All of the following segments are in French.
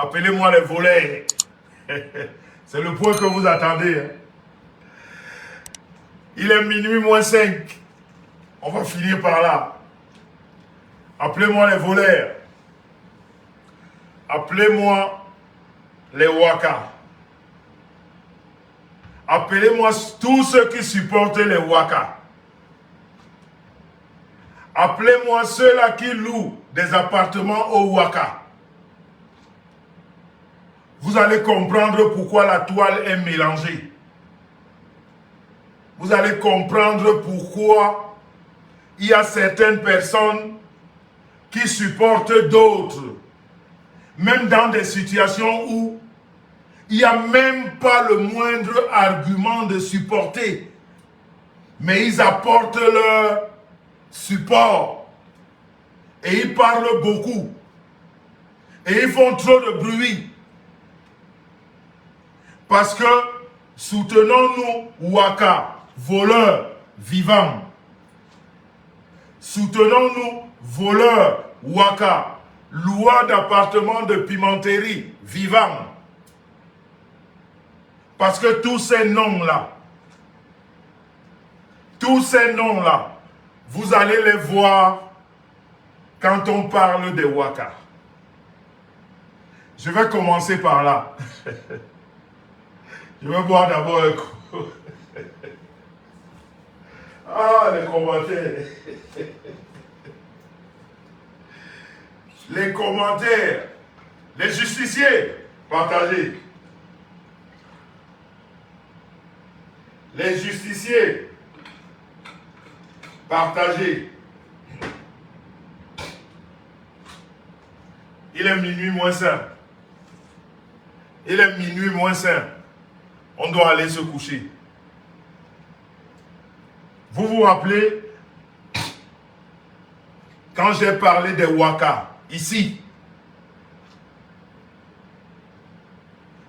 Appelez-moi les voleurs. C'est le point que vous attendez. Hein. Il est minuit moins 5. On va finir par là. Appelez-moi les voleurs. Appelez-moi les Waka. Appelez-moi tous ceux qui supportent les Waka. Appelez-moi ceux-là qui louent des appartements au Waka. Vous allez comprendre pourquoi la toile est mélangée. Vous allez comprendre pourquoi il y a certaines personnes qui supportent d'autres. Même dans des situations où il n'y a même pas le moindre argument de supporter. Mais ils apportent leur support. Et ils parlent beaucoup. Et ils font trop de bruit. Parce que soutenons-nous Waka, voleurs vivants. Soutenons-nous voleurs Waka, loueurs d'appartements de pimenterie vivants. Parce que tous ces noms-là, vous allez les voir quand on parle des Waka. Je vais commencer par là. Je vais boire d'abord un coup. Ah, les commentaires. Les commentaires. Les justiciers, partagez. Les justiciers, partagez. Il est minuit moins 5. Il est minuit moins 5. On doit aller se coucher. Vous vous rappelez, quand j'ai parlé des Waka, ici,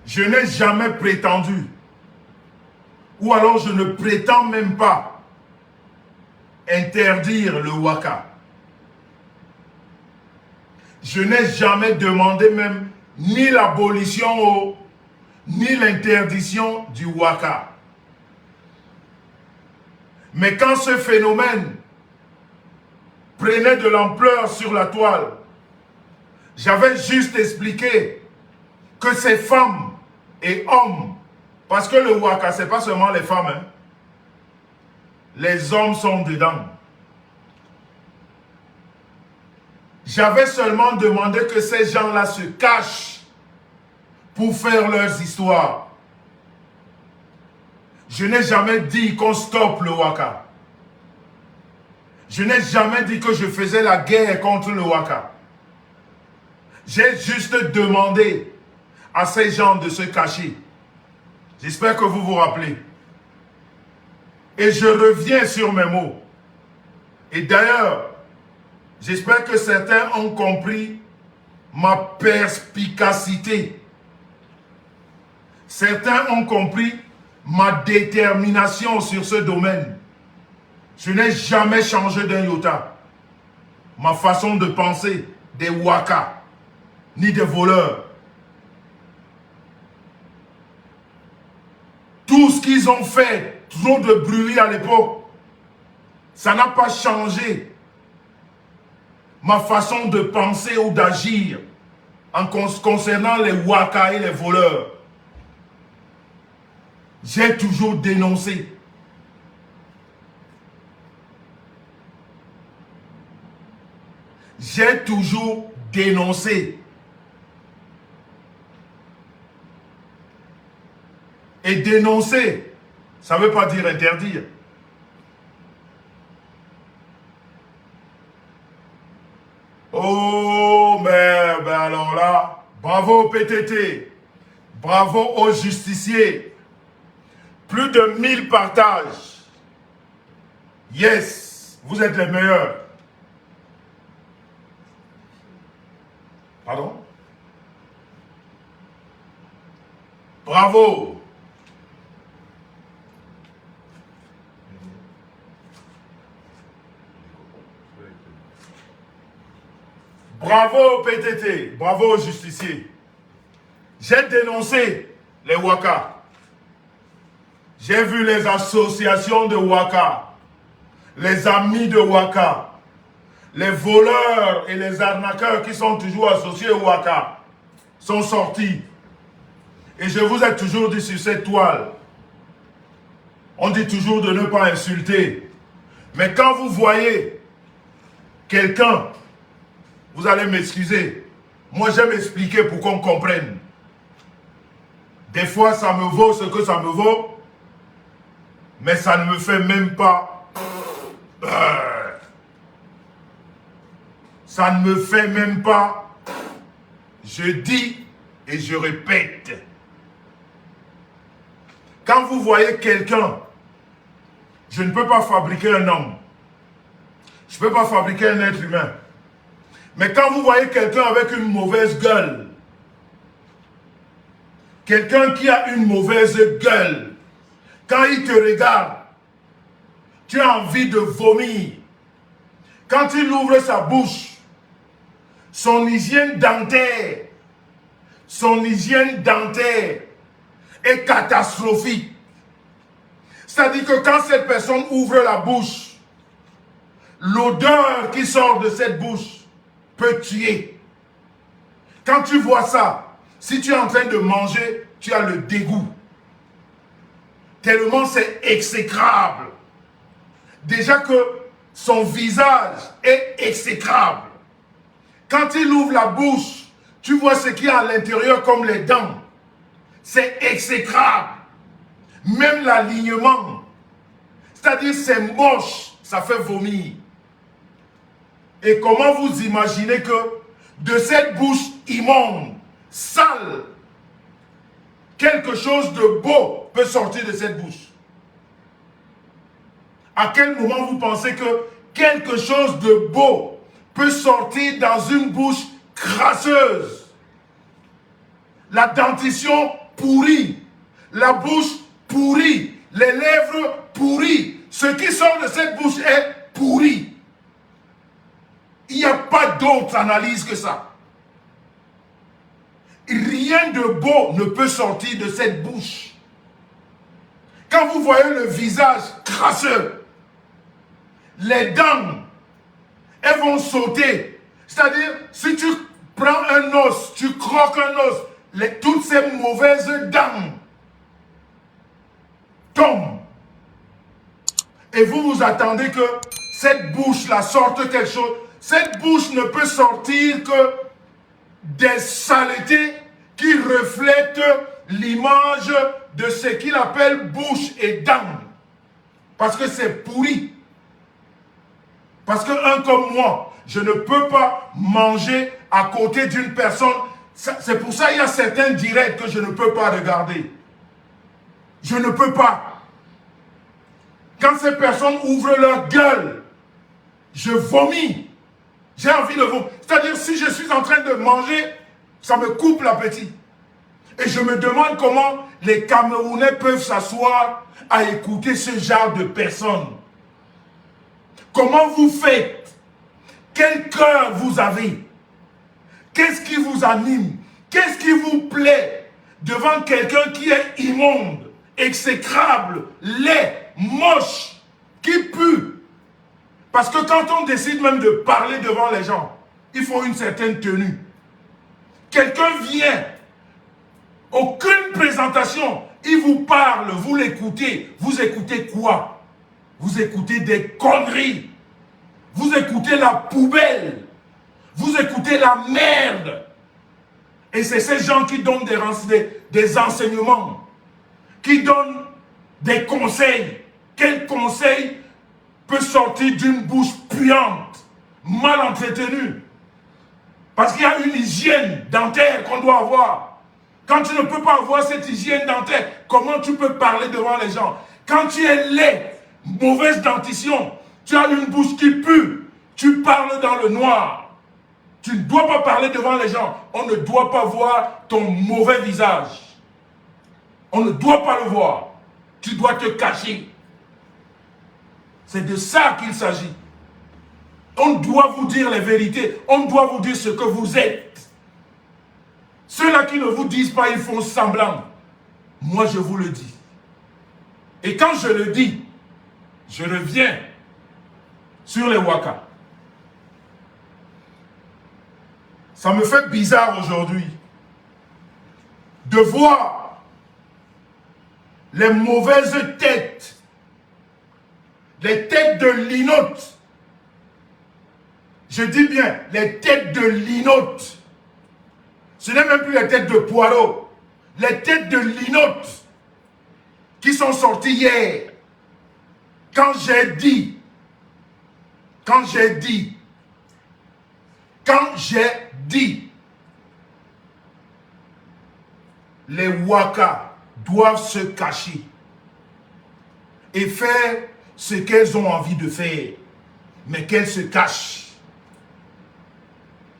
je n'ai jamais prétendu, ou alors je ne prétends même pas interdire le Waka. Je n'ai jamais demandé même ni l'abolition ni l'interdiction du Waka. Mais quand ce phénomène prenait de l'ampleur sur la toile, j'avais juste expliqué que ces femmes et hommes, parce que le Waka, ce n'est pas seulement les femmes, hein, les hommes sont dedans. J'avais seulement demandé que ces gens-là se cachent pour faire leurs histoires. Je n'ai jamais dit qu'on stoppe le Waka. Je n'ai jamais dit que je faisais la guerre contre le Waka. J'ai juste demandé à ces gens de se cacher. J'espère que vous vous rappelez. Et je reviens sur mes mots. Et d'ailleurs, j'espère que certains ont compris ma perspicacité. Certains ont compris ma détermination sur ce domaine. Je n'ai jamais changé d'un iota. Ma façon de penser des Waka, ni des voleurs. Tout ce qu'ils ont fait, trop de bruit à l'époque, ça n'a pas changé ma façon de penser ou d'agir en concernant les Waka et les voleurs. J'ai toujours dénoncé. J'ai toujours dénoncé. Et dénoncer, ça ne veut pas dire interdire. Oh, mais alors là, bravo PTT, bravo aux justiciers. Plus de 1000 partages. Yes, vous êtes les meilleurs. Pardon? Bravo. Bravo PTT, bravo aux justiciers. J'ai dénoncé les Waka. J'ai vu les associations de Waka, les amis de Waka, les voleurs et les arnaqueurs qui sont toujours associés au Waka sont sortis. Et je vous ai toujours dit sur cette toile, on dit toujours de ne pas insulter. Mais quand vous voyez quelqu'un, vous allez m'excuser. Moi, j'aime expliquer pour qu'on comprenne. Des fois, ça me vaut ce que ça me vaut, mais ça ne me fait même pas... ça ne me fait même pas... Je dis et je répète. Quand vous voyez quelqu'un, je ne peux pas fabriquer un homme. Je ne peux pas fabriquer un être humain. Mais quand vous voyez quelqu'un avec une mauvaise gueule, quelqu'un qui a une mauvaise gueule, quand il te regarde, tu as envie de vomir. Quand il ouvre sa bouche, son hygiène dentaire est catastrophique. C'est-à-dire que quand cette personne ouvre la bouche, l'odeur qui sort de cette bouche peut tuer. Quand tu vois ça, si tu es en train de manger, tu as le dégoût. Tellement c'est exécrable. Déjà que son visage est exécrable. Quand il ouvre la bouche, tu vois ce qu'il y a à l'intérieur comme les dents. C'est exécrable. Même l'alignement. C'est-à-dire c'est moche, ça fait vomir. Et comment vous imaginez que de cette bouche immonde, sale, quelque chose de beau peut sortir de cette bouche? À quel moment vous pensez que quelque chose de beau peut sortir dans une bouche crasseuse? La dentition pourrie, la bouche pourrie, les lèvres pourries. Ce qui sort de cette bouche est pourri. Il n'y a pas d'autre analyse que ça. Rien de beau ne peut sortir de cette bouche. Quand vous voyez le visage crasseux, les dents, elles vont sauter. C'est-à-dire, si tu prends un os, tu croques un os, toutes ces mauvaises dents tombent. Et vous vous attendez que cette bouche-là sorte quelque chose. Cette bouche ne peut sortir que des saletés qui reflètent l'image de ce qu'il appelle bouche et dents. Parce que c'est pourri. Parce qu'un comme moi, je ne peux pas manger à côté d'une personne. C'est pour ça qu'il y a certains directs que je ne peux pas regarder. Je ne peux pas. Quand ces personnes ouvrent leur gueule, je vomis. J'ai envie de vomir. C'est-à-dire, si je suis en train de manger, ça me coupe l'appétit. Et je me demande comment les Camerounais peuvent s'asseoir à écouter ce genre de personnes. Comment vous faites? Quel cœur vous avez? Qu'est-ce qui vous anime? Qu'est-ce qui vous plaît devant quelqu'un qui est immonde, exécrable, laid, moche, qui pue? Parce que quand on décide même de parler devant les gens, il faut une certaine tenue. Quelqu'un vient, aucune présentation, il vous parle, vous l'écoutez. Vous écoutez quoi? Vous écoutez des conneries. Vous écoutez la poubelle. Vous écoutez la merde. Et c'est ces gens qui donnent des enseignements, qui donnent des conseils. Quel conseil peut sortir d'une bouche puante, mal entretenue? Parce qu'il y a une hygiène dentaire qu'on doit avoir. Quand tu ne peux pas avoir cette hygiène dentaire, comment tu peux parler devant les gens? Quand tu es laid, mauvaise dentition, tu as une bouche qui pue, tu parles dans le noir. Tu ne dois pas parler devant les gens. On ne doit pas voir ton mauvais visage. On ne doit pas le voir. Tu dois te cacher. C'est de ça qu'il s'agit. On doit vous dire les vérités. On doit vous dire ce que vous êtes. Ceux-là qui ne vous disent pas, ils font semblant. Moi, je vous le dis. Et quand je le dis, je reviens sur les Waka. Ça me fait bizarre aujourd'hui de voir les mauvaises têtes, les têtes de linotte. Je dis bien, les têtes de linotte. Ce n'est même plus les têtes de poireaux. Les têtes de linotte qui sont sorties hier. Quand j'ai dit, les Waka doivent se cacher et faire ce qu'elles ont envie de faire, mais qu'elles se cachent.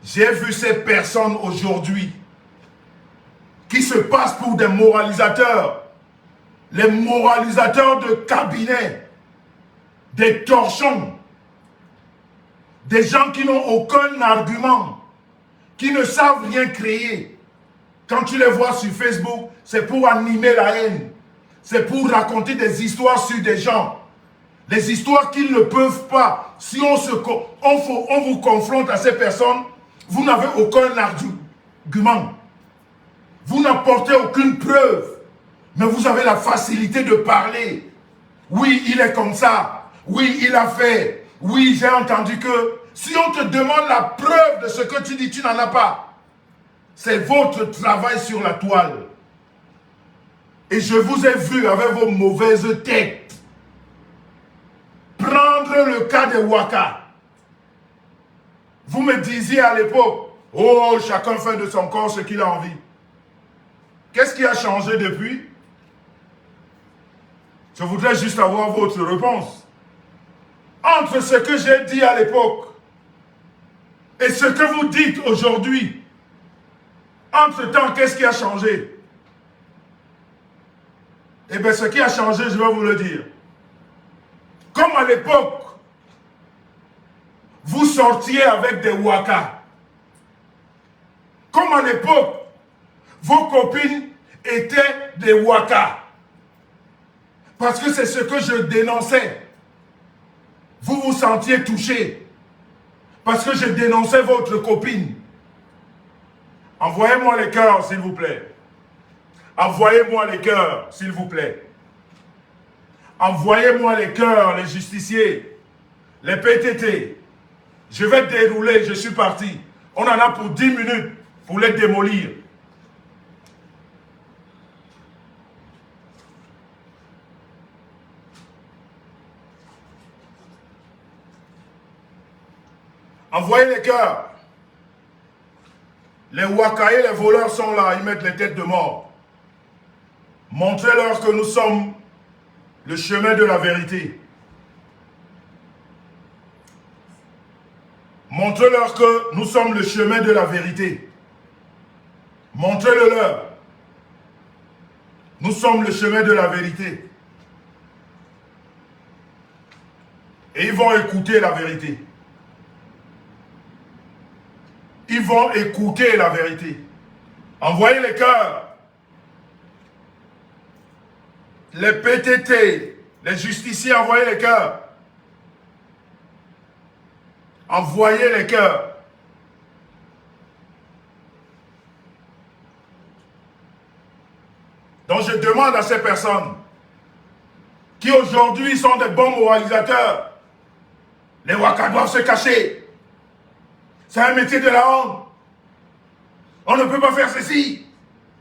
J'ai vu ces personnes aujourd'hui qui se passent pour des moralisateurs, les moralisateurs de cabinet, des torchons, des gens qui n'ont aucun argument, qui ne savent rien créer. Quand tu les vois sur Facebook, c'est pour animer la haine, c'est pour raconter des histoires sur des gens, des histoires qu'ils ne peuvent pas. Si on vous confronte à ces personnes, vous n'avez aucun argument. Vous n'apportez aucune preuve, mais vous avez la facilité de parler. Oui, il est comme ça. Oui, il a fait. Oui, j'ai entendu que... Si on te demande la preuve de ce que tu dis, tu n'en as pas. C'est votre travail sur la toile. Et je vous ai vu avec vos mauvaises têtes prendre le cas des Waka. Vous me disiez à l'époque, oh, chacun fait de son corps ce qu'il a envie. Qu'est-ce qui a changé depuis? Je voudrais juste avoir votre réponse. Entre ce que j'ai dit à l'époque et ce que vous dites aujourd'hui, entre-temps, qu'est-ce qui a changé? Eh bien, ce qui a changé, je vais vous le dire. Comme à l'époque, vous sortiez avec des Waka. Comme à l'époque, vos copines étaient des Waka. Parce que c'est ce que je dénonçais. Vous vous sentiez touché. Parce que je dénonçais votre copine. Envoyez-moi les cœurs, s'il vous plaît. Envoyez-moi les cœurs, s'il vous plaît. Envoyez-moi les cœurs, les justiciers, les PTT. Je vais dérouler, je suis parti. On en a pour 10 minutes pour les démolir. Envoyez les cœurs. Les Waka et les voleurs sont là, ils mettent les têtes de mort. Montrez-leur que nous sommes le chemin de la vérité. Montrez-leur que nous sommes le chemin de la vérité. Montrez-le leur. Nous sommes le chemin de la vérité. Et ils vont écouter la vérité. Ils vont écouter la vérité. Envoyez les cœurs. Les PTT, les justiciers, envoyez les cœurs. Envoyez les cœurs. Donc je demande à ces personnes qui aujourd'hui sont des bons moralisateurs, les Waka doivent se cacher. C'est un métier de la honte. On ne peut pas faire ceci.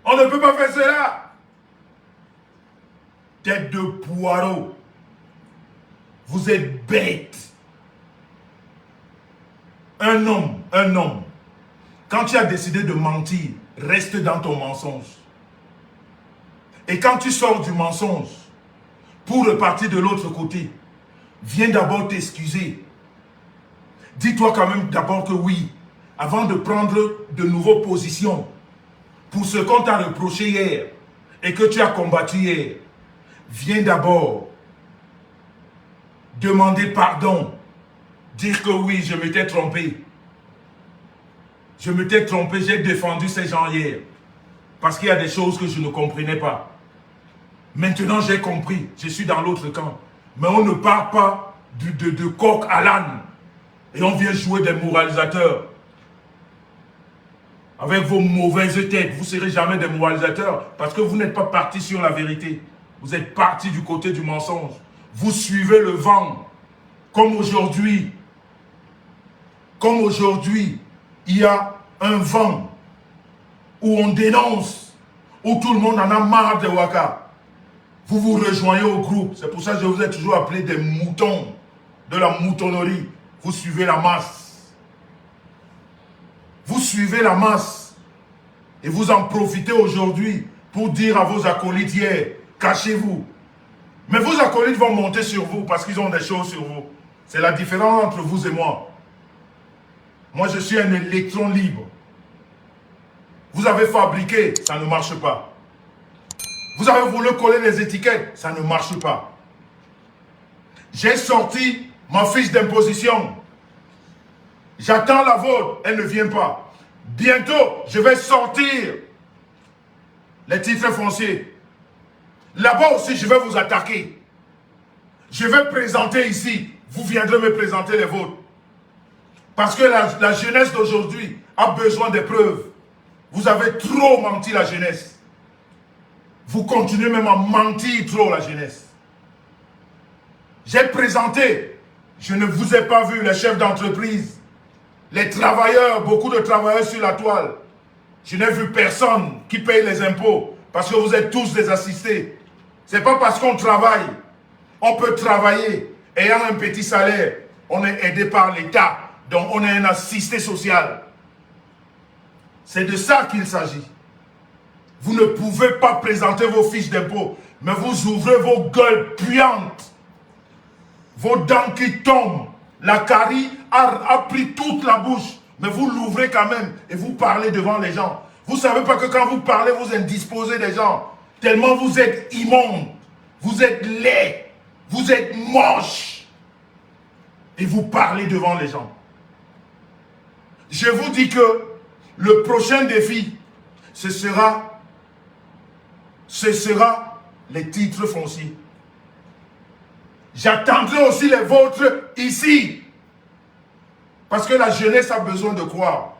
On ne peut pas faire cela. Tête de poireau. Vous êtes bête. Un homme. Quand tu as décidé de mentir, reste dans ton mensonge. Et quand tu sors du mensonge, pour repartir de l'autre côté, viens d'abord t'excuser. Dis-toi quand même d'abord que oui, avant de prendre de nouvelles positions pour ce qu'on t'a reproché hier et que tu as combattu hier, viens d'abord demander pardon, dire que oui, je m'étais trompé. Je m'étais trompé, j'ai défendu ces gens hier. Parce qu'il y a des choses que je ne comprenais pas. Maintenant, j'ai compris. Je suis dans l'autre camp. Mais on ne part pas de coq à l'âne. Et on vient jouer des moralisateurs. Avec vos mauvaises têtes, vous ne serez jamais des moralisateurs. Parce que vous n'êtes pas partis sur la vérité. Vous êtes partis du côté du mensonge. Vous suivez le vent. Comme aujourd'hui. Comme aujourd'hui, il y a un vent où on dénonce, où tout le monde en a marre de Ouaka. Vous vous rejoignez au groupe. C'est pour ça que je vous ai toujours appelé des moutons, de la moutonnerie. Vous suivez la masse. Vous suivez la masse. Et vous en profitez aujourd'hui pour dire à vos acolytes hier, cachez-vous. Mais vos acolytes vont monter sur vous parce qu'ils ont des choses sur vous. C'est la différence entre vous et moi. Moi, je suis un électron libre. Vous avez fabriqué, ça ne marche pas. Vous avez voulu coller les étiquettes, ça ne marche pas. J'ai sorti ma fiche d'imposition. J'attends la vôtre, elle ne vient pas. Bientôt, je vais sortir les titres fonciers. Là-bas aussi, je vais vous attaquer. Je vais présenter ici. Vous viendrez me présenter les vôtres. Parce que la jeunesse d'aujourd'hui a besoin des preuves. Vous avez trop menti la jeunesse. Vous continuez même à mentir trop la jeunesse. J'ai présenté, je ne vous ai pas vu les chefs d'entreprise, les travailleurs, beaucoup de travailleurs sur la toile. Je n'ai vu personne qui paye les impôts parce que vous êtes tous des assistés. Ce n'est pas parce qu'on travaille. On peut travailler ayant un petit salaire. On est aidé par l'État. Donc on est un assisté social. C'est de ça qu'il s'agit. Vous ne pouvez pas présenter vos fiches d'impôt, mais vous ouvrez vos gueules puantes. Vos dents qui tombent. La carie a pris toute la bouche, mais vous l'ouvrez quand même et vous parlez devant les gens. Vous ne savez pas que quand vous parlez, vous indisposez des gens. Tellement vous êtes immonde, vous êtes laid, vous êtes moche. Et vous parlez devant les gens. Je vous dis que le prochain défi, ce sera les titres fonciers. J'attendrai aussi les vôtres ici. Parce que la jeunesse a besoin de croire.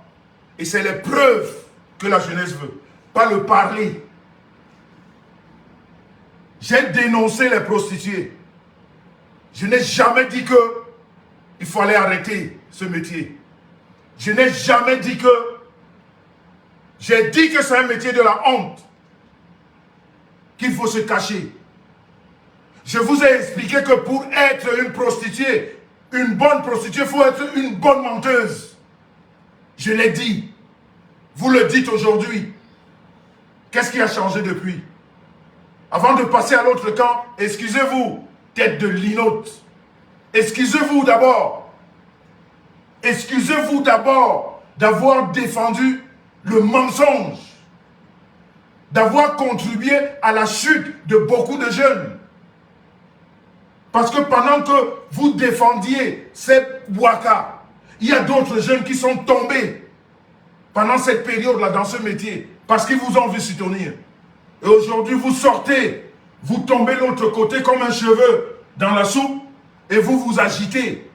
Et c'est les preuves que la jeunesse veut. Pas le parler. J'ai dénoncé les prostituées. Je n'ai jamais dit qu'il fallait arrêter ce métier. Je n'ai jamais dit que... J'ai dit que c'est un métier de la honte. Qu'il faut se cacher. Je vous ai expliqué que pour être une prostituée, une bonne prostituée, il faut être une bonne menteuse. Je l'ai dit. Vous le dites aujourd'hui. Qu'est-ce qui a changé depuis? Avant de passer à l'autre camp, excusez-vous, tête de linotte. Excusez-vous d'abord. Excusez-vous d'abord d'avoir défendu le mensonge. D'avoir contribué à la chute de beaucoup de jeunes. Parce que pendant que vous défendiez cette Ouaka, il y a d'autres jeunes qui sont tombés pendant cette période-là dans ce métier. Parce qu'ils vous ont vu s'y tenir. Et aujourd'hui, vous sortez, vous tombez de l'autre côté comme un cheveu dans la soupe et vous vous agitez.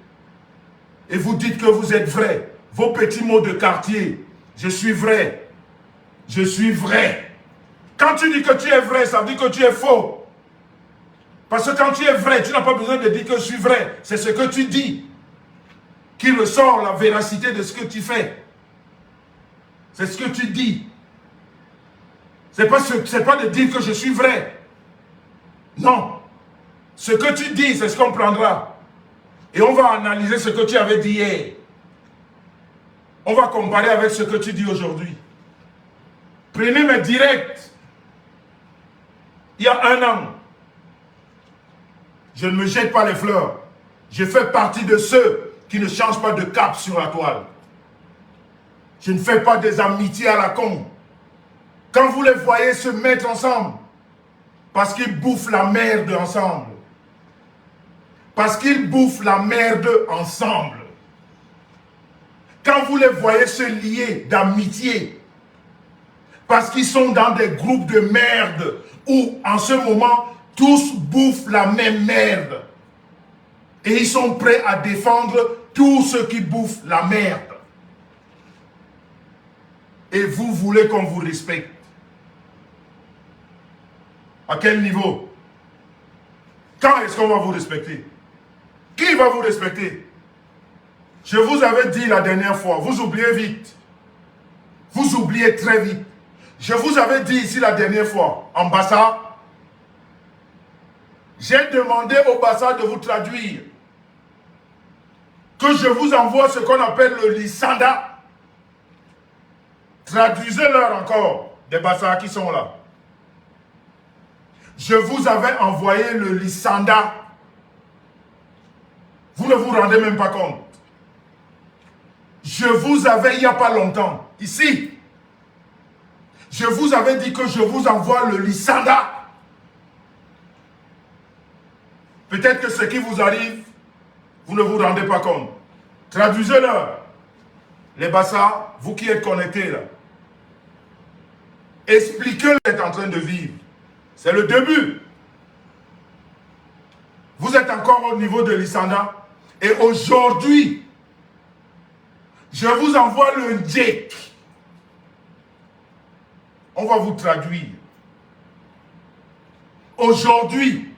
Et vous dites que vous êtes vrai. Vos petits mots de quartier. Je suis vrai. Je suis vrai. Quand tu dis que tu es vrai, ça veut dire que tu es faux. Parce que quand tu es vrai, tu n'as pas besoin de dire que je suis vrai. C'est ce que tu dis qui ressort la véracité de ce que tu fais. C'est ce que tu dis. C'est pas de dire que je suis vrai. Non. Ce que tu dis, c'est ce qu'on prendra. Et on va analyser ce que tu avais dit hier. On va comparer avec ce que tu dis aujourd'hui. Prenez mes directs. Il y a 1 an. Je ne me jette pas les fleurs. Je fais partie de ceux qui ne changent pas de cap sur la toile. Je ne fais pas des amitiés à la con. Quand vous les voyez se mettre ensemble, parce qu'ils bouffent la merde ensemble. Parce qu'ils bouffent la merde ensemble. Quand vous les voyez se lier d'amitié, Parce qu'ils sont dans des groupes de merde où, en ce moment, tous bouffent la même merde. Et ils sont prêts à défendre tous ceux qui bouffent la merde. Et vous voulez qu'on vous respecte. À quel niveau? Quand est-ce qu'on va vous respecter? Qui va vous respecter? Je vous avais dit la dernière fois, vous oubliez vite. Vous oubliez très vite. Je vous avais dit ici la dernière fois, en Bassa, j'ai demandé au Bassa de vous traduire. Que je vous envoie ce qu'on appelle le Lissanda. Traduisez-leur encore, des Bassa qui sont là. Je vous avais envoyé le Lissanda. Vous ne vous rendez même pas compte. Je vous avais, il n'y a pas longtemps, ici, je vous avais dit que je vous envoie le Lissanda. Peut-être que ce qui vous arrive, vous ne vous rendez pas compte. Traduisez-le. Les Bassa, vous qui êtes connectés là. Expliquez-le ce que vous êtes en train de vivre. C'est le début. Vous êtes encore au niveau de l'Issanda. Et aujourd'hui, je vous envoie le Ndjek. On va vous traduire. Aujourd'hui,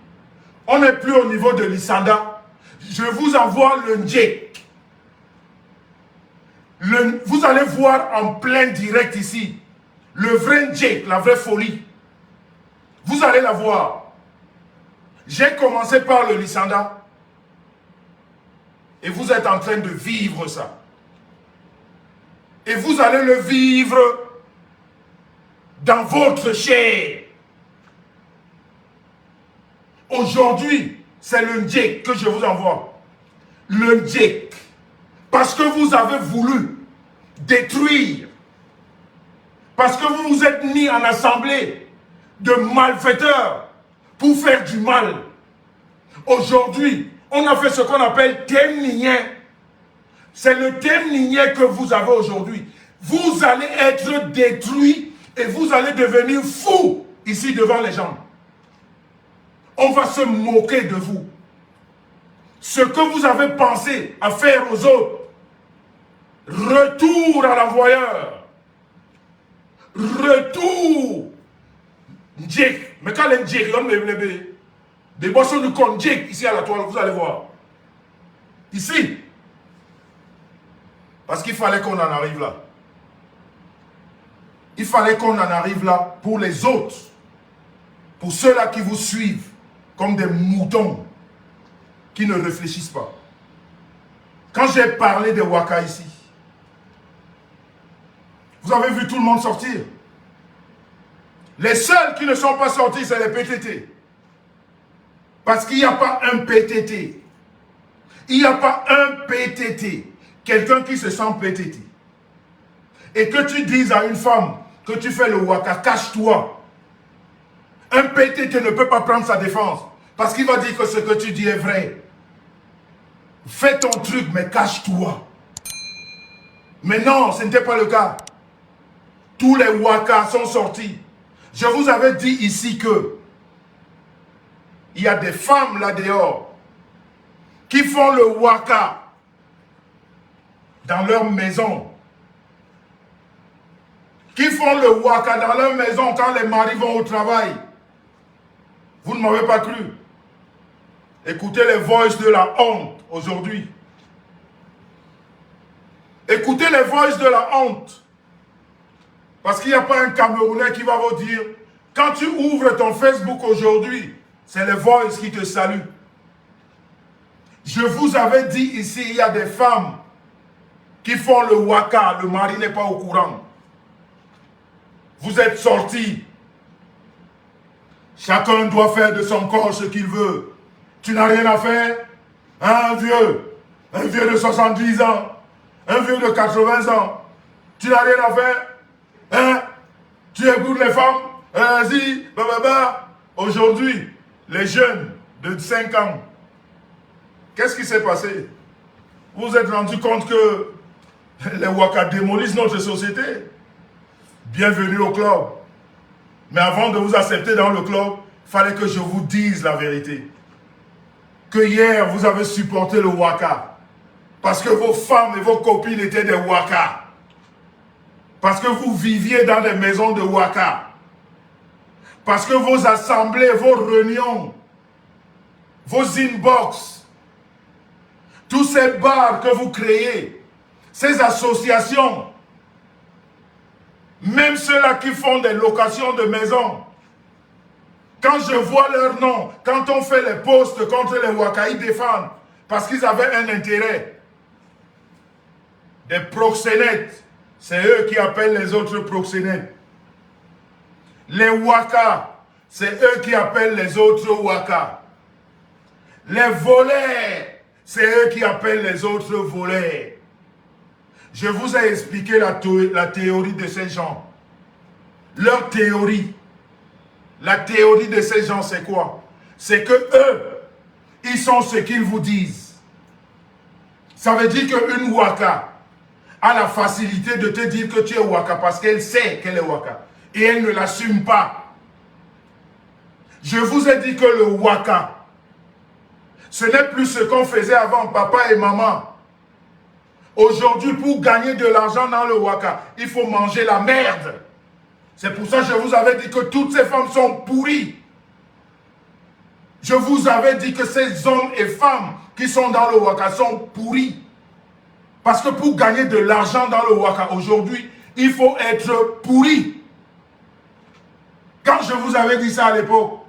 on n'est plus au niveau de l'Issanda. Je vous envoie le Ndjek. Vous allez voir en plein direct ici. Le vrai Ndjek, la vraie folie. Vous allez la voir. J'ai commencé par le Lissanda. Et vous êtes en train de vivre ça. Et vous allez le vivre dans votre chair. Aujourd'hui, c'est le Ndjek que je vous envoie. Le Ndjek. Parce que vous avez voulu détruire. Parce que vous vous êtes mis en assemblée de malfaiteurs pour faire du mal. Aujourd'hui, on a fait ce qu'on appelle Temnien. C'est le Temnien que vous avez aujourd'hui. Vous allez être détruits et vous allez devenir fous ici devant les gens. On va se moquer de vous. Ce que vous avez pensé à faire aux autres, retour à l'envoyeur. Retour. Ndjek. Mais quand les Ndjek, des boissons du con Ndjek ici à la toile, vous allez voir. Ici. Parce qu'il fallait qu'on en arrive là. Il fallait qu'on en arrive là pour les autres. Pour ceux-là qui vous suivent comme des moutons qui ne réfléchissent pas. Quand j'ai parlé des Waka ici, vous avez vu tout le monde sortir. Les seuls qui ne sont pas sortis, c'est les PTT. Parce qu'il n'y a pas un PTT. Il n'y a pas un PTT. Quelqu'un qui se sent PTT. Et que tu dises à une femme que tu fais le Waka, cache-toi. Un PTT ne peut pas prendre sa défense. Parce qu'il va dire que ce que tu dis est vrai. Fais ton truc, mais cache-toi. Mais non, ce n'était pas le cas. Tous les Waka sont sortis. Je vous avais dit ici que il y a des femmes là dehors qui font le Waka dans leur maison. Qui font le Waka dans leur maison quand les maris vont au travail. Vous ne m'avez pas cru. Écoutez les voices de la honte aujourd'hui. Écoutez les voices de la honte. Parce qu'il n'y a pas un Camerounais qui va vous dire, quand tu ouvres ton Facebook aujourd'hui, c'est les voices qui te saluent. Je vous avais dit ici, il y a des femmes qui font le Waka, le mari n'est pas au courant. Vous êtes sortis. Chacun doit faire de son corps ce qu'il veut. Tu n'as rien à faire. Un vieux de 70 ans, un vieux de 80 ans. Tu n'as rien à faire. Hein? Tu écoutes les femmes. Vas-y, Aujourd'hui, les jeunes de 5 ans, qu'est-ce qui s'est passé? Vous vous êtes rendu compte que les Waka démolissent notre société. bienvenue au club. Mais avant de vous accepter dans le club, il fallait que je vous dise la vérité. Que hier, vous avez supporté le Waka. Parce que vos femmes et vos copines étaient des Waka. Parce que vous viviez dans des maisons de Waka. Parce que vos assemblées, vos réunions, vos inbox, tous ces bars que vous créez, ces associations, même ceux-là qui font des locations de maisons, quand je vois leur nom, quand on fait les posts contre les Waka, ils défendent parce qu'ils avaient un intérêt. Des proxénètes, c'est eux qui appellent les autres proxénètes. Les Waka, c'est eux qui appellent les autres Waka. Les voleurs, c'est eux qui appellent les autres voleurs. Je vous ai expliqué la théorie de ces gens. Leur théorie. La théorie de ces gens, c'est quoi? C'est que eux, ils sont ce qu'ils vous disent. Ça veut dire qu'une Waka a la facilité de te dire que tu es Waka parce qu'elle sait qu'elle est Waka. Et elle ne l'assume pas. Je vous ai dit que le Waka, ce n'est plus ce qu'on faisait avant, papa et maman. Aujourd'hui, pour gagner de l'argent dans le Waka, il faut manger la merde. C'est pour ça que je vous avais dit que toutes ces femmes sont pourries. Je vous avais dit que ces hommes et femmes qui sont dans le Waka sont pourris. Parce que pour gagner de l'argent dans le Waka aujourd'hui, il faut être pourri. Quand je vous avais dit ça à l'époque,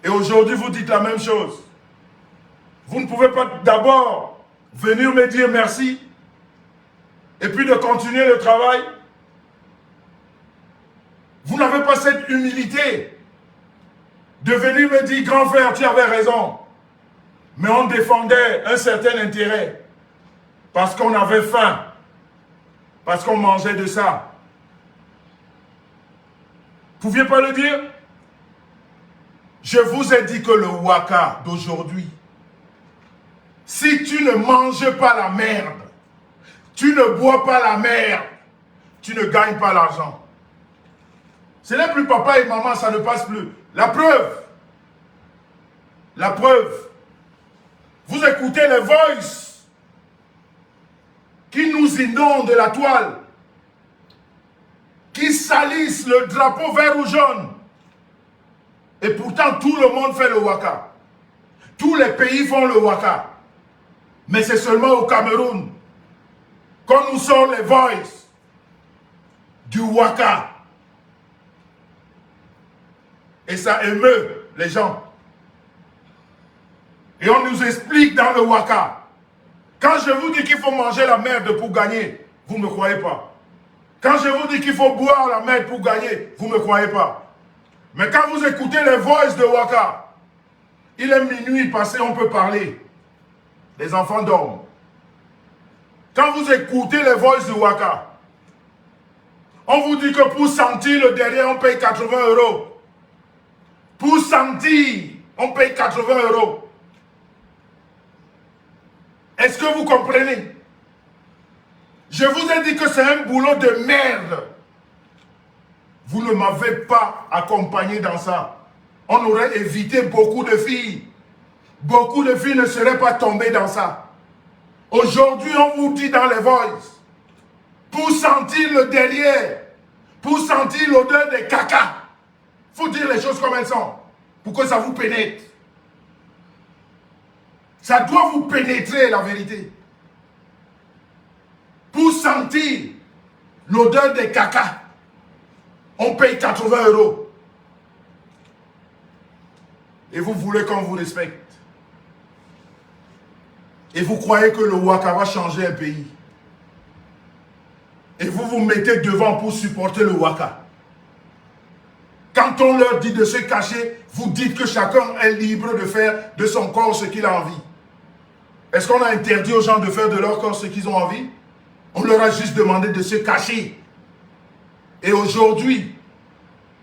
et aujourd'hui vous dites la même chose, vous ne pouvez pas d'abord venir me dire merci et puis de continuer le travail. Vous n'avez pas cette humilité de venir me dire, grand frère, tu avais raison. Mais on défendait un certain intérêt parce qu'on avait faim, parce qu'on mangeait de ça. Vous ne pouviez pas le dire? Je vous ai dit que le Waka d'aujourd'hui, si tu ne manges pas la merde, tu ne bois pas la merde, tu ne gagnes pas l'argent. Ce n'est plus papa et maman, ça ne passe plus. La preuve, vous écoutez les voices qui nous inondent de la toile, qui salissent le drapeau vert ou jaune. Et pourtant, tout le monde fait le Waka. Tous les pays font le Waka. Mais c'est seulement au Cameroun qu'on nous sort les voices du Waka. Et ça émeut les gens. Et on nous explique dans le Waka. Quand je vous dis qu'il faut manger la merde pour gagner, vous ne me croyez pas. Quand je vous dis qu'il faut boire la merde pour gagner, vous ne me croyez pas. Mais quand vous écoutez les voices de Waka, il est minuit passé, on peut parler. Les enfants dorment. Quand vous écoutez les voices de Waka, on vous dit que pour sentir le derrière, on paye 80 €. Pour sentir, on paye 80 €. Est-ce que vous comprenez? Je vous ai dit que c'est un boulot de merde. Vous ne m'avez pas accompagné dans ça. On aurait évité beaucoup de filles. Beaucoup de filles ne seraient pas tombées dans ça. Aujourd'hui, on vous dit dans les voices, pour sentir le derrière, pour sentir l'odeur des caca, il faut dire les choses comme elles sont, pour que ça vous pénètre. Ça doit vous pénétrer, la vérité. Pour sentir l'odeur des caca, on paye 80 €. Et vous voulez qu'on vous respecte. Et vous croyez que le Waka va changer un pays. Et vous vous mettez devant pour supporter le Waka. Quand on leur dit de se cacher, vous dites que chacun est libre de faire de son corps ce qu'il a envie. Est-ce qu'on a interdit aux gens de faire de leur corps ce qu'ils ont envie? On leur a juste demandé de se cacher. Et aujourd'hui,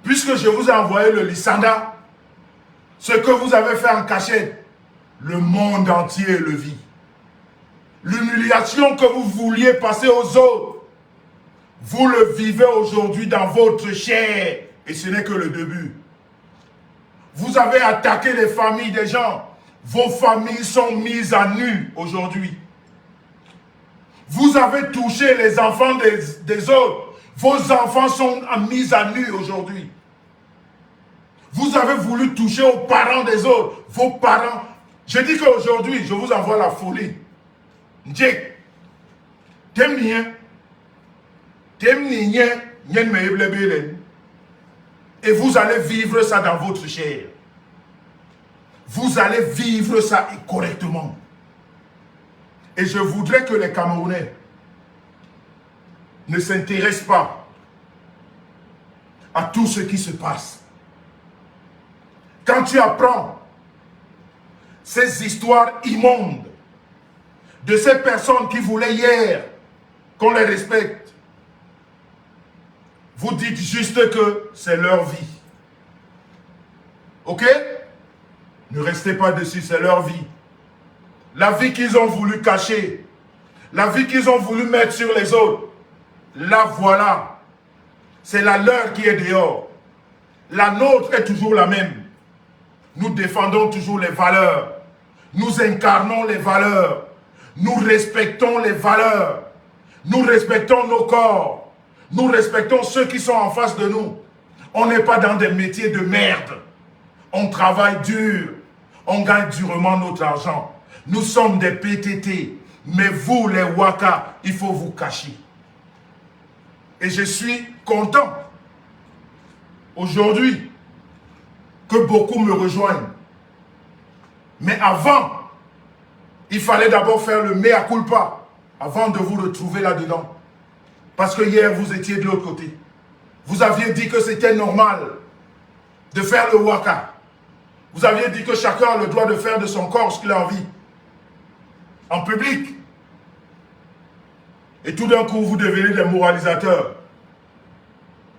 puisque je vous ai envoyé le Lissanda, ce que vous avez fait en cachette, le monde entier le vit. L'humiliation que vous vouliez passer aux autres, Vous le vivez aujourd'hui dans votre chair et ce n'est que le début. Vous avez attaqué les familles des gens. Vos familles sont mises à nu aujourd'hui. Vous avez touché les enfants des autres. Vos enfants sont mis à nu aujourd'hui. Vous avez voulu toucher aux parents des autres. Vos parents. Je dis qu'aujourd'hui, je vous envoie la folie. Njek. T'aimes bien. Et vous allez vivre ça dans votre chair. Vous allez vivre ça correctement. Et je voudrais que les Camerounais ne s'intéressent pas à tout ce qui se passe. Quand tu apprends ces histoires immondes de ces personnes qui voulaient hier qu'on les respecte, vous dites juste que c'est leur vie. Ok? Ne restez pas dessus, c'est leur vie. La vie qu'ils ont voulu cacher, la vie qu'ils ont voulu mettre sur les autres, la voilà. C'est la leur qui est dehors. La nôtre est toujours la même. Nous défendons toujours les valeurs. Nous incarnons les valeurs. Nous respectons les valeurs. Nous respectons nos corps. Nous respectons ceux qui sont en face de nous. On n'est pas dans des métiers de merde. On travaille dur. On gagne durement notre argent. Nous sommes des PTT. Mais vous, les Waka, il faut vous cacher. Et je suis content aujourd'hui que beaucoup me rejoignent. Mais avant, il fallait d'abord faire le mea culpa avant de vous retrouver là-dedans. Parce que hier, vous étiez de l'autre côté. Vous aviez dit que c'était normal de faire le waka. Vous aviez dit que chacun a le droit de faire de son corps ce qu'il a envie. En public. Et tout d'un coup, vous devenez des moralisateurs.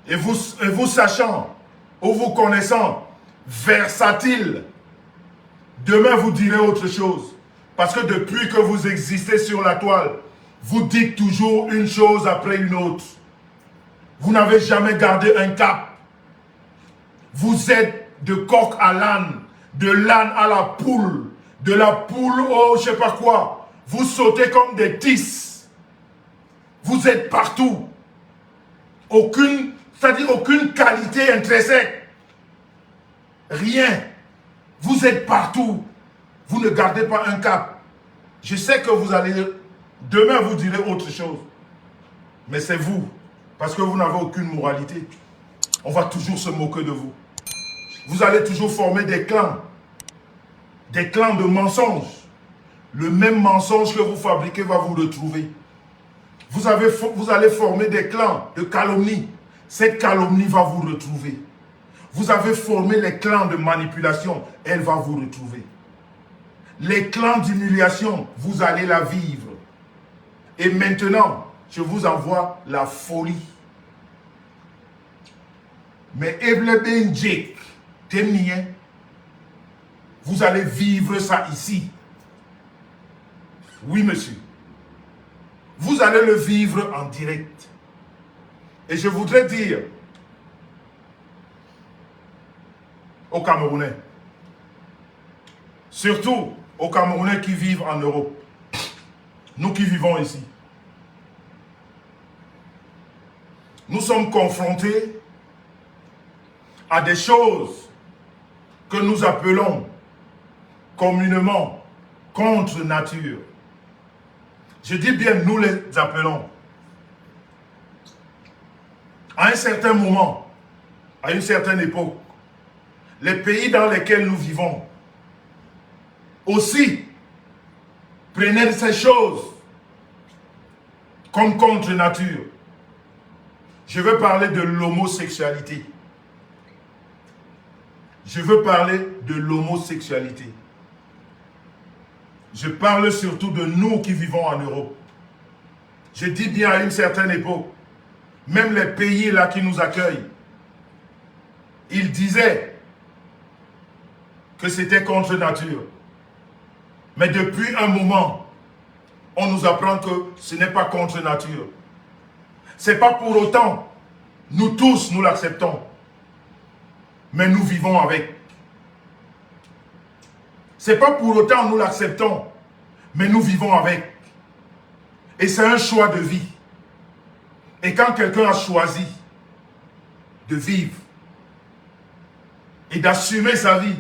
Et vous sachant, ou vous connaissant, versatile, demain vous direz autre chose. Parce que depuis que vous existez sur la toile, vous dites toujours une chose après une autre. Vous n'avez jamais gardé un cap. Vous êtes de coq à l'âne, de l'âne à la poule, de la poule au je sais pas quoi. Vous sautez comme des tisses. Vous êtes partout. C'est-à-dire aucune qualité intrinsèque. Rien. Vous êtes partout. Vous ne gardez pas un cap. Je sais que vous allez... Demain, vous direz autre chose. Mais c'est vous. Parce que vous n'avez aucune moralité. On va toujours se moquer de vous. Vous allez toujours former des clans. Des clans de mensonges. Le même mensonge que vous fabriquez va vous retrouver. Vous allez former des clans de calomnie. Cette calomnie va vous retrouver. Vous avez formé les clans de manipulation. Elle va vous retrouver. Les clans d'humiliation, vous allez la vivre. Et maintenant, je vous envoie la folie. Mais Eblebenjek, Temnien, vous allez vivre ça ici. Oui, monsieur. Vous allez le vivre en direct. Et je voudrais dire aux Camerounais, surtout aux Camerounais qui vivent en Europe, nous qui vivons ici, nous sommes confrontés à des choses que nous appelons communément contre nature. Je dis bien nous les appelons. À un certain moment, à une certaine époque, les pays dans lesquels nous vivons aussi prenaient ces choses comme contre nature. Je veux parler de l'homosexualité. Je veux parler de l'homosexualité. Je parle surtout de nous qui vivons en Europe. Je dis bien à une certaine époque, même les pays là qui nous accueillent, ils disaient que c'était contre nature. Mais depuis un moment, on nous apprend que ce n'est pas contre nature. C'est pas pour autant. Nous tous, nous l'acceptons. Mais nous vivons avec. C'est pas pour autant nous l'acceptons. Mais nous vivons avec. Et c'est un choix de vie. Et quand quelqu'un a choisi de vivre et d'assumer sa vie,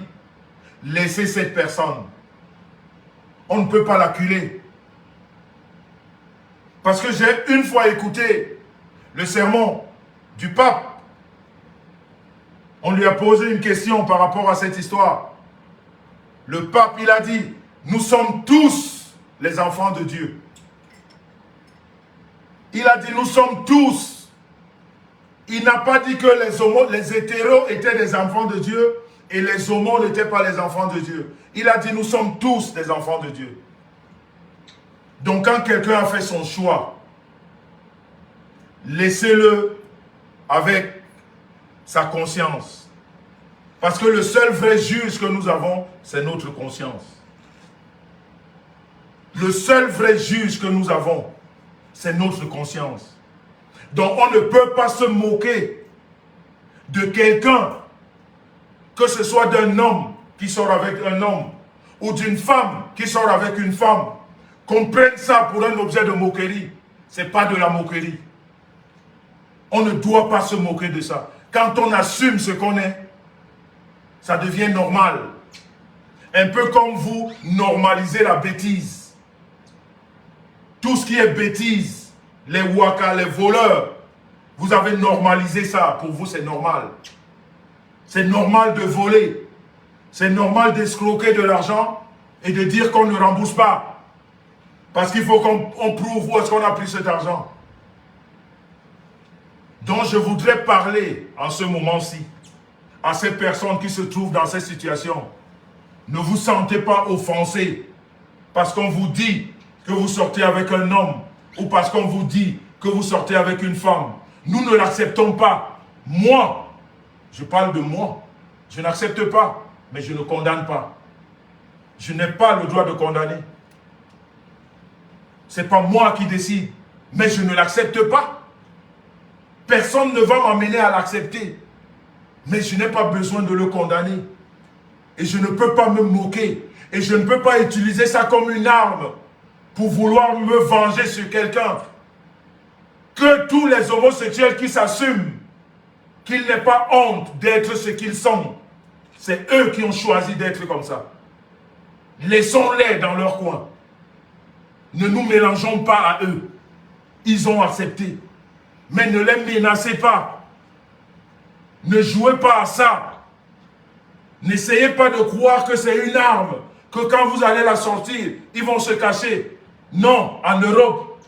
laissez cette personne. On ne peut pas l'acculer. Parce que j'ai une fois écouté le sermon du pape. On lui a posé une question par rapport à cette histoire. Le pape, il a dit, nous sommes tous les enfants de Dieu. Il a dit, nous sommes tous. Il n'a pas dit que les hétéros étaient des enfants de Dieu et les homos n'étaient pas les enfants de Dieu. Il a dit, nous sommes tous des enfants de Dieu. Donc quand quelqu'un a fait son choix, laissez-le avec sa conscience. Parce que le seul vrai juge que nous avons, c'est notre conscience. Le seul vrai juge que nous avons, c'est notre conscience. Donc on ne peut pas se moquer de quelqu'un, que ce soit d'un homme qui sort avec un homme, ou d'une femme qui sort avec une femme. Qu'on prenne ça pour un objet de moquerie, ce n'est pas de la moquerie. On ne doit pas se moquer de ça. Quand on assume ce qu'on est, ça devient normal. Un peu comme vous normalisez la bêtise. Tout ce qui est bêtise, les wakas, les voleurs, vous avez normalisé ça. Pour vous, c'est normal. C'est normal de voler. C'est normal d'escroquer de l'argent et de dire qu'on ne rembourse pas. Parce qu'il faut qu'on prouve où est-ce qu'on a pris cet argent. Donc je voudrais parler en ce moment-ci à ces personnes qui se trouvent dans cette situation. Ne vous sentez pas offensés parce qu'on vous dit que vous sortez avec un homme ou parce qu'on vous dit que vous sortez avec une femme. Nous ne l'acceptons pas. Moi, je parle de moi. Je n'accepte pas, mais je ne condamne pas. Je n'ai pas le droit de condamner. Ce n'est pas moi qui décide, mais je ne l'accepte pas. Personne ne va m'amener à l'accepter. Mais je n'ai pas besoin de le condamner. Et je ne peux pas me moquer. Et je ne peux pas utiliser ça comme une arme pour vouloir me venger sur quelqu'un. Que tous les homosexuels qui s'assument qu'ils n'aient pas honte d'être ce qu'ils sont, c'est eux qui ont choisi d'être comme ça. Laissons-les dans leur coin. Ne nous mélangeons pas à eux. Ils ont accepté. Mais ne les menacez pas. Ne jouez pas à ça. N'essayez pas de croire que c'est une arme, que quand vous allez la sortir, ils vont se cacher. Non, en Europe,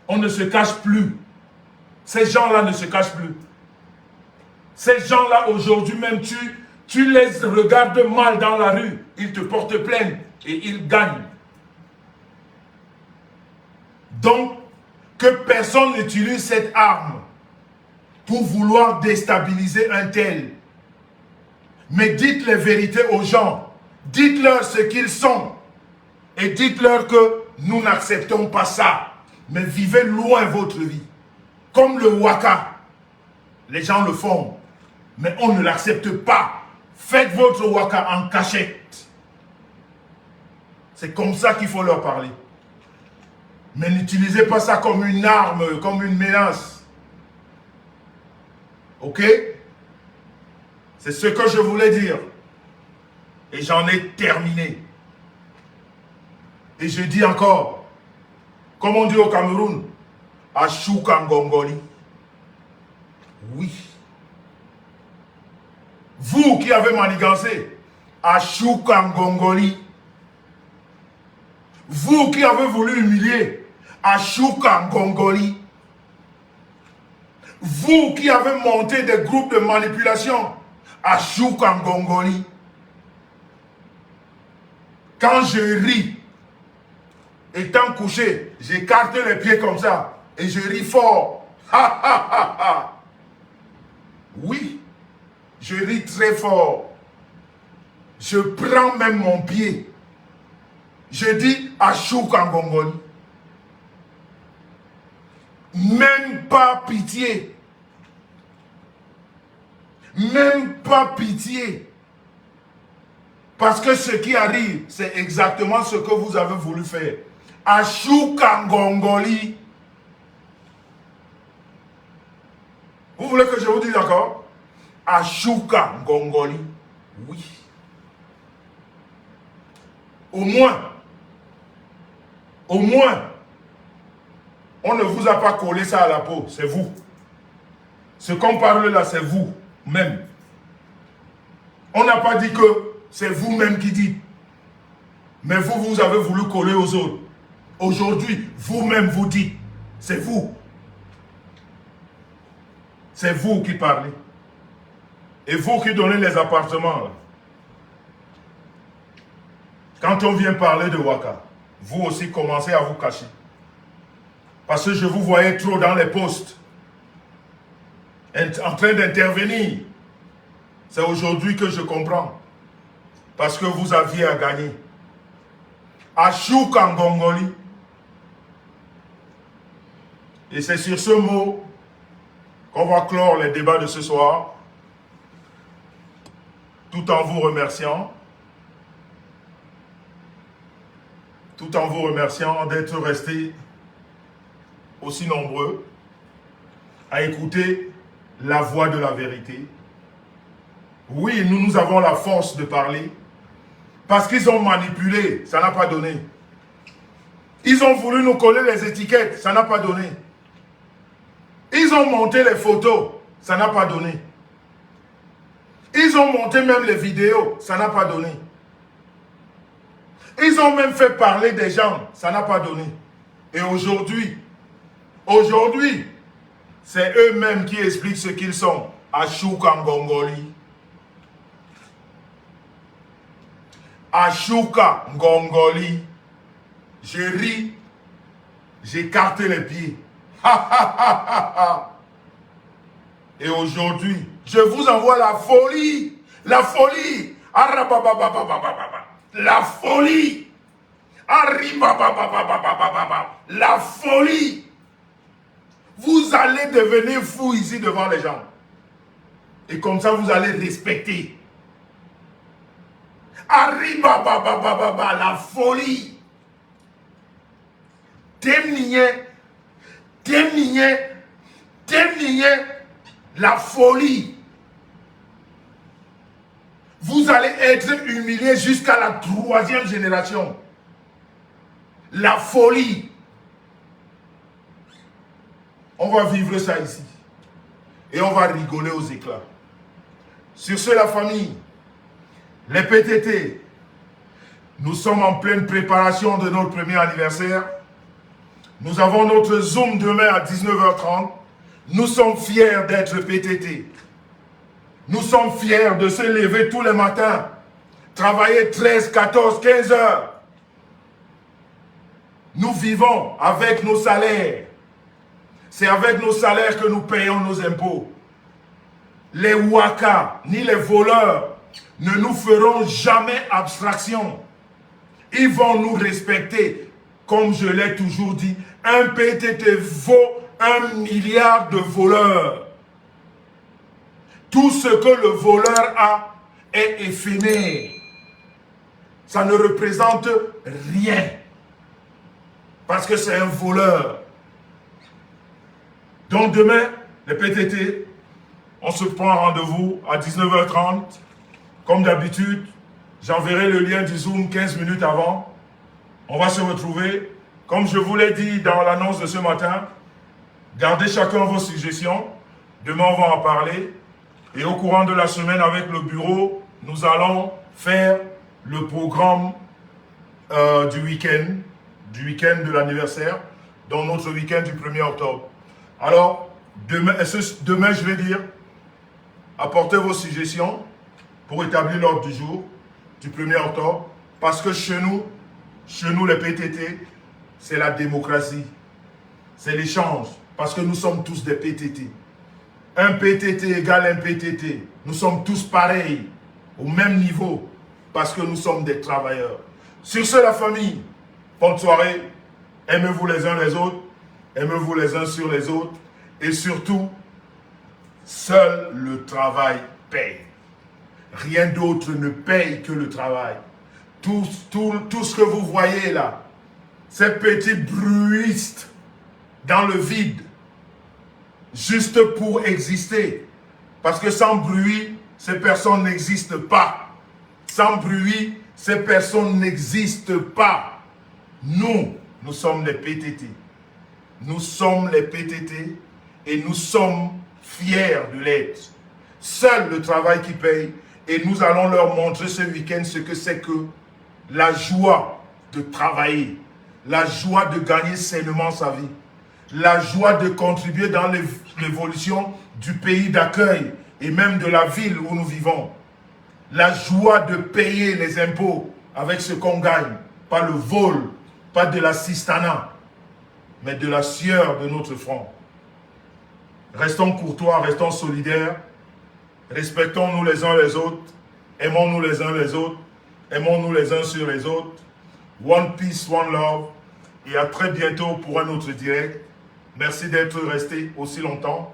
on ne se cache plus. Ces gens-là ne se cachent plus. Ces gens-là, aujourd'hui même, tu les regardes mal dans la rue, ils te portent plainte et ils gagnent. Donc, que personne n'utilise cette arme pour vouloir déstabiliser un tel. Mais dites les vérités aux gens. Dites-leur ce qu'ils sont. Et dites-leur que nous n'acceptons pas ça. Mais vivez loin votre vie. Comme le waka. Les gens le font. Mais on ne l'accepte pas. Faites votre waka en cachette. C'est comme ça qu'il faut leur parler. Mais n'utilisez pas ça comme une arme, comme une menace. Ok? C'est ce que je voulais dire. Et j'en ai terminé. Et je dis encore, comme on dit au Cameroun, Ashukangongoli. Oui. Vous qui avez manigancé, Ashukangongoli. Vous qui avez voulu humilier, Ashukangongoli. Vous qui avez monté des groupes de manipulation, Ashukangongoli. Quand je ris, étant couché, j'écarte les pieds comme ça et je ris fort. Ha ha ha ha. Oui, je ris très fort. Je prends même mon pied. Je dis Ashukangongoli. Même pas pitié. Même pas pitié. Parce que ce qui arrive, c'est exactement ce que vous avez voulu faire. Ashuka Ngongoli. Vous voulez que je vous dise encore? Ashuka Ngongoli. Oui. Au moins, on ne vous a pas collé ça à la peau, c'est vous. Ce qu'on parle là, c'est vous-même. On n'a pas dit que c'est vous-même qui dites. Mais vous, vous avez voulu coller aux autres. Aujourd'hui, vous-même vous dites, c'est vous. C'est vous qui parlez. Et vous qui donnez les appartements. Là. Quand on vient parler de Waka, vous aussi commencez à vous cacher. Parce que je vous voyais trop dans les postes, en train d'intervenir. C'est aujourd'hui que je comprends. Parce que vous aviez à gagner. Ashuka Ngongoli. Et c'est sur ce mot qu'on va clore les débats de ce soir, tout en vous remerciant. Tout en vous remerciant d'être restés aussi nombreux à écouter la voix de la vérité. Oui, nous avons la force de parler parce qu'ils ont manipulé, ça n'a pas donné. Ils ont voulu nous coller les étiquettes, ça n'a pas donné. Ils ont monté les photos, ça n'a pas donné. Ils ont monté même les vidéos, ça n'a pas donné. Ils ont même fait parler des gens, ça n'a pas donné. Et aujourd'hui, c'est eux-mêmes qui expliquent ce qu'ils sont. Ashuka Ngongoli. Ashuka Ngongoli. Je ris, j'écarte les pieds. Et aujourd'hui, je vous envoie la folie. La folie. La folie. La folie. Vous allez devenir fou ici devant les gens. Et comme ça, vous allez respecter. La folie. La folie. Vous allez être humilié jusqu'à la 3e génération. La folie. On va vivre ça ici. Et on va rigoler aux éclats. Sur ce, la famille, les PTT, nous sommes en pleine préparation de notre premier anniversaire. Nous avons notre Zoom demain à 19h30. Nous sommes fiers d'être PTT. Nous sommes fiers de se lever tous les matins, travailler 13, 14, 15 heures. Nous vivons avec nos salaires. C'est avec nos salaires que nous payons nos impôts. Les Waka, ni les voleurs, ne nous feront jamais abstraction. Ils vont nous respecter. Comme je l'ai toujours dit, un PTT vaut 1 milliard de voleurs. Tout ce que le voleur a est éphémère. Ça ne représente rien. Parce que c'est un voleur. Donc demain, les PTT, on se prend rendez-vous à 19h30. Comme d'habitude, j'enverrai le lien du Zoom 15 minutes avant. On va se retrouver. Comme je vous l'ai dit dans l'annonce de ce matin, gardez chacun vos suggestions. Demain, on va en parler. Et au courant de la semaine, avec le bureau, nous allons faire le programme du week-end de l'anniversaire, dans notre week-end du 1er octobre. Alors, demain, je vais dire, apportez vos suggestions pour établir l'ordre du jour du 1er octobre, parce que chez nous, les PTT, c'est la démocratie, c'est l'échange, parce que nous sommes tous des PTT. Un PTT égale un PTT. Nous sommes tous pareils, au même niveau, parce que nous sommes des travailleurs. Sur ce, la famille, bonne soirée, aimez-vous les uns les autres. Aimez-vous les uns sur les autres. Et surtout, seul le travail paye. Rien d'autre ne paye que le travail. Tout ce que vous voyez là, ces petits bruistes dans le vide, juste pour exister. Parce que sans bruit, ces personnes n'existent pas. Sans bruit, ces personnes n'existent pas. Nous sommes les PTT. Nous sommes les PTT et nous sommes fiers de l'être. Seul le travail qui paye. Et nous allons leur montrer ce week-end ce que c'est que la joie de travailler, la joie de gagner sainement sa vie, la joie de contribuer dans l'évolution du pays d'accueil et même de la ville où nous vivons. La joie de payer les impôts avec ce qu'on gagne, pas le vol, pas de la cistana, mais de la sueur de notre front. Restons courtois, restons solidaires, respectons-nous les uns les autres, aimons-nous les uns les autres, aimons-nous les uns sur les autres. One peace, one love. Et à très bientôt pour un autre direct. Merci d'être resté aussi longtemps.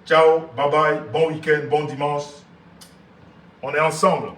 Ciao, bye bye, bon week-end, bon dimanche. On est ensemble.